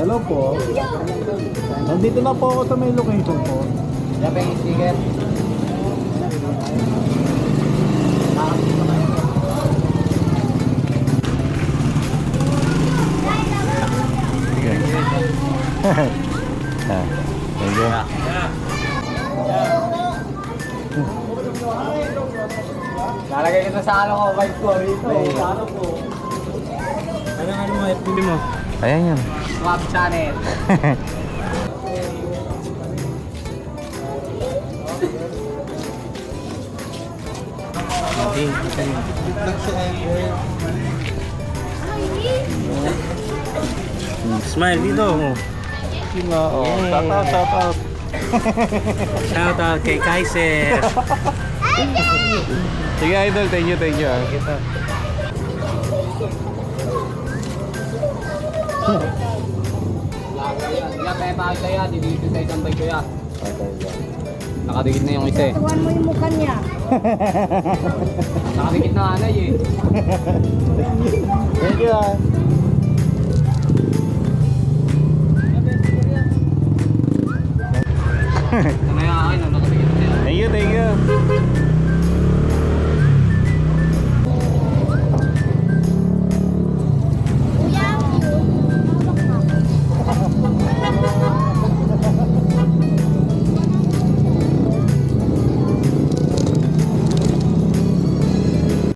Hello po. Nandito na po ako sa may location po. Yan ba yung sticker? Thank you. Lalagay kita sa ano ko, bike ko rito. Sa ano ko. Ano mo, FB mo? Ayan yan. Swap channel. Smile dito. Shout out, shout out. Shout out kay Kaiser. Sige idol, thank you, thank you. Yan, kaya bakit kaya, dito sa isang bike ko yan. Nakadikit na yung isa eh. Tuwan mo yung mukha niya. Nakadikit na anay eh.